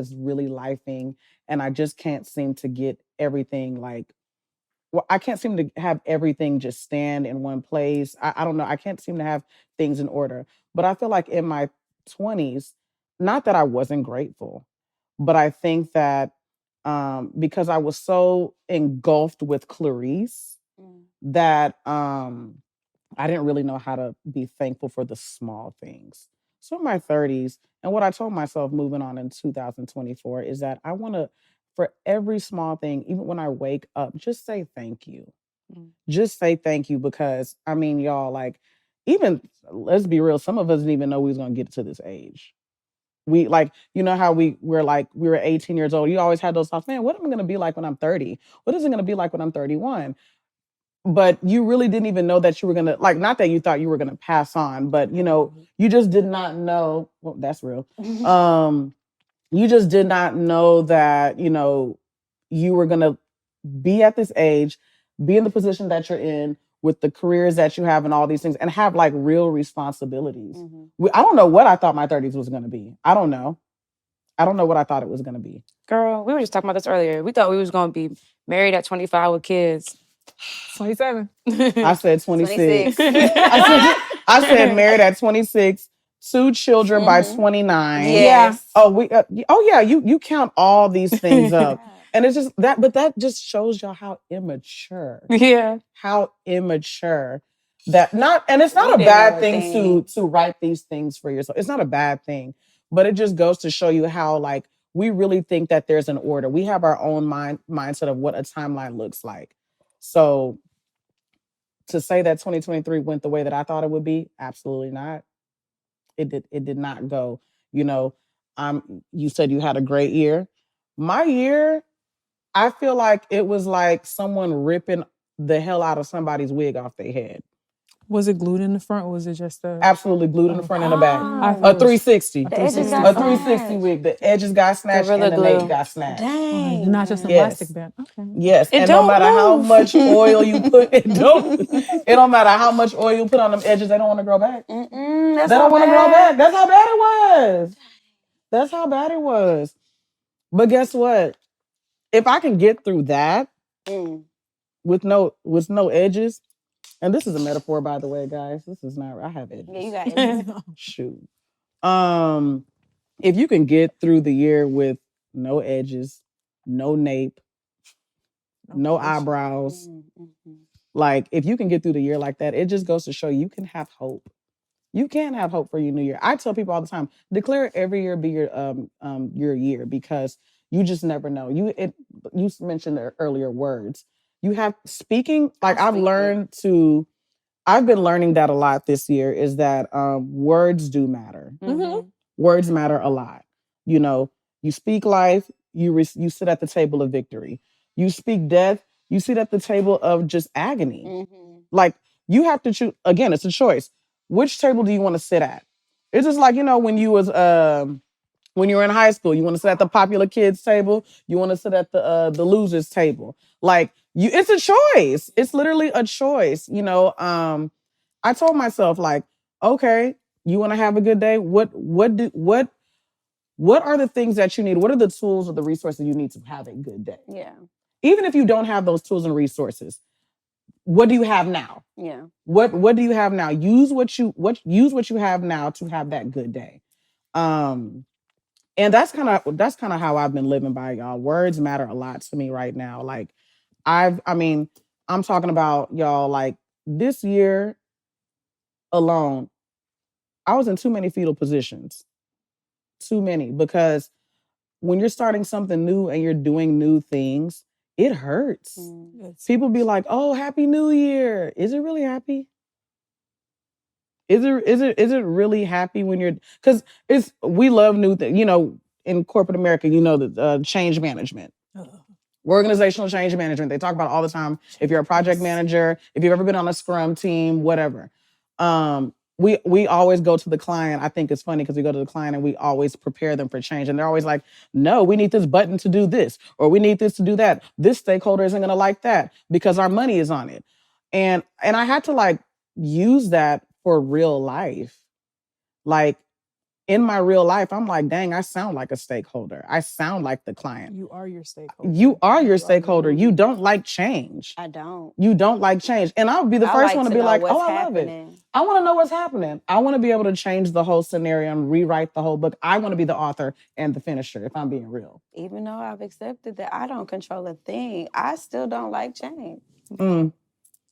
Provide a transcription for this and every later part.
is really lifing, and I just can't seem to get everything like, well, I can't seem to have everything just stand in one place. I don't know. I can't seem to have things in order. But I feel like in my 20s, not that I wasn't grateful, but I think that because I was so engulfed with Clarice that I didn't really know how to be thankful for the small things. So in my 30s, and what I told myself moving on in 2024 is that I want to, for every small thing, even when I wake up, just say thank you. Just say thank you because I mean, y'all, like, even let's be real, some of us didn't even know we was gonna get to this age. We like, you know how we were 18 years old. You always had those thoughts, man, what am I gonna be like when I'm 30? What is it gonna be like when I'm 31? But you really didn't even know that you were gonna, like, not that you thought you were gonna pass on, but you know, you just did not know. Well, that's real. You just did not know that, you know, you were gonna be at this age, be in the position that you're in with the careers that you have and all these things, and have like real responsibilities. I don't know what I thought my 30s was gonna be. I don't know. I don't know what I thought it was gonna be. Girl, we were just talking about this earlier. We thought we was gonna be married at 25 with kids. 27. I said 26. I said married at 26, 2 children by 29. Yes. Oh yeah, you count all these things up. And it's just that, but that just shows y'all how immature. Yeah. How immature that not, and it's not We a didn't bad know a thing thing. to write these things for yourself. It's not a bad thing, but it just goes to show you how like we really think that there's an order. We have our own mindset of what a timeline looks like. So to say that 2023 went the way that I thought it would be, absolutely not. It did not go. You know, you said you had a great year. My year, I feel like it was like someone ripping the hell out of somebody's wig off their head. Was it glued in the front or was it just a... Absolutely glued in the front and the back. I A thought it was 360. The edges A got 360 wig. The edges got snatched Gorilla and the glue. nape got snatched. Dang. not just an Yes. elastic band. Okay. Yes, It and no don't matter how move. much oil you put, it don't matter how much oil you put on them edges, they don't want to grow back. That's They don't want to grow back. bad. That's how bad it was. That's how bad it was. But guess what? If I can get through that with no edges, and this is a metaphor, by the way, guys. This is not. I have edges. Yeah, you got edges. Shoot. If you can get through the year with no edges, no nape, no eyebrows, like if you can get through the year like that, it just goes to show you can have hope. You can have hope for your new year. I tell people all the time, declare every year be your year because you just never know. You mentioned earlier words. You have speaking, like I've been learning that a lot this year is that words do matter. Words matter a lot. You know, you speak life, you sit at the table of victory. You speak death, you sit at the table of just agony. Like you have to choose. Again, it's a choice. Which table do you want to sit at? It's just like, you know, when you were in high school, you want to sit at the popular kids table, you want to sit at the losers table. Like it's a choice. It's literally a choice. You know, I told myself like, okay, you want to have a good day? What are the things that you need? What are the tools or the resources you need to have a good day? Yeah. Even if you don't have those tools and resources, what do you have now? Yeah. What do you have now? Use what you have now to have that good day. And that's kind of how I've been living by, y'all. Words matter a lot to me right now. Like I'm talking about, y'all, like this year alone, I was in too many fetal positions. Too many, because when you're starting something new and you're doing new things, it hurts. People be like, "Oh, Happy New Year." Is it really happy? Is it really happy when you're, because we love new things, you know, in corporate America, you know, the change management. Organizational change management. They talk about it all the time. If you're a project manager, if you've ever been on a scrum team, whatever. We always go to the client. I think it's funny because we go to the client and we always prepare them for change. And they're always like, no, we need this button to do this, or we need this to do that. This stakeholder isn't gonna like that because our money is on it. And I had to like use that for real life. Like in my real life, I'm like, dang, I sound like a stakeholder. I sound like the client. You are your stakeholder. You are your You stakeholder. You literally- don't like change. I don't. You don't like change. And I'll be the I first like one to to be know like, what's oh, I love it. happening. I want to know what's happening. I want to be able to change the whole scenario and rewrite the whole book. I want to be the author and the finisher, if I'm being real. Even though I've accepted that I don't control a thing, I still don't like change. Mm.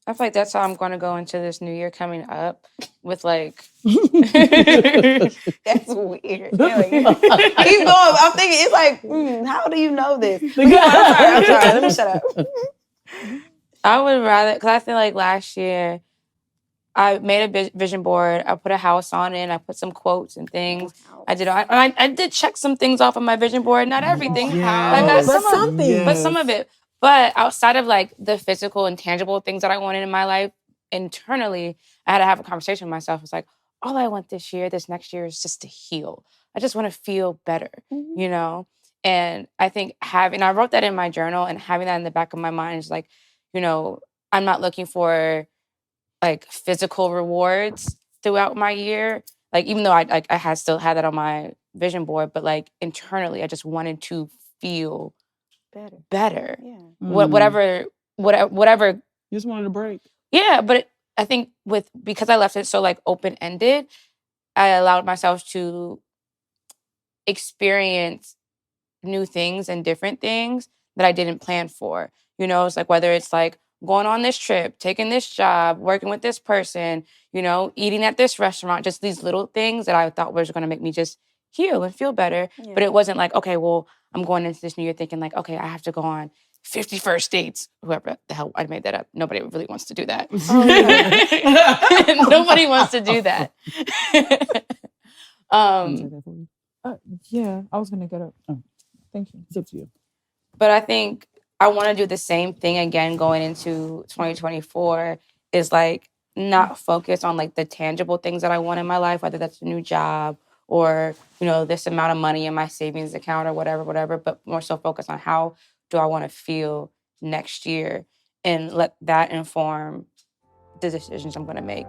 I feel like that's how I'm going to go into this new year coming up with like. That's weird. Anyway, keep going. I'm thinking, it's like, how do you know this? I'm sorry. Let me shut up. I would rather, because I feel like last year I made a vision board. I put a house on it. I put some quotes and things. I did check some things off of my vision board. Not everything. Yes. But something. But some of it. But outside of like the physical and tangible things that I wanted in my life, internally, I had to have a conversation with myself. It's like, all I want this next year is just to heal. I just want to feel better, you know? And I think I wrote that in my journal, and having that in the back of my mind is like, you know, I'm not looking for like physical rewards throughout my year. Like, even though I had still had that on my vision board, but like internally, I just wanted to feel better. Yeah. Whatever. You just wanted a break. Yeah, but I think because I left it so like open-ended, I allowed myself to experience new things and different things that I didn't plan for. You know, it's like whether it's like going on this trip, taking this job, working with this person, you know, eating at this restaurant, just these little things that I thought was going to make me just heal and feel better. Yeah. But it wasn't like, okay, well, I'm going into this new year thinking like, okay, I have to go on 50 first dates. Whoever the hell, I made that up. Nobody really wants to do that. Nobody wants to do that. Yeah, I was gonna get up. Oh. Thank you. It's up to you. But I think I want to do the same thing again going into 2024, is like not focus on like the tangible things that I want in my life, whether that's a new job or, you know, this amount of money in my savings account or whatever, but more so focus on how do I want to feel next year and let that inform the decisions I'm going to make.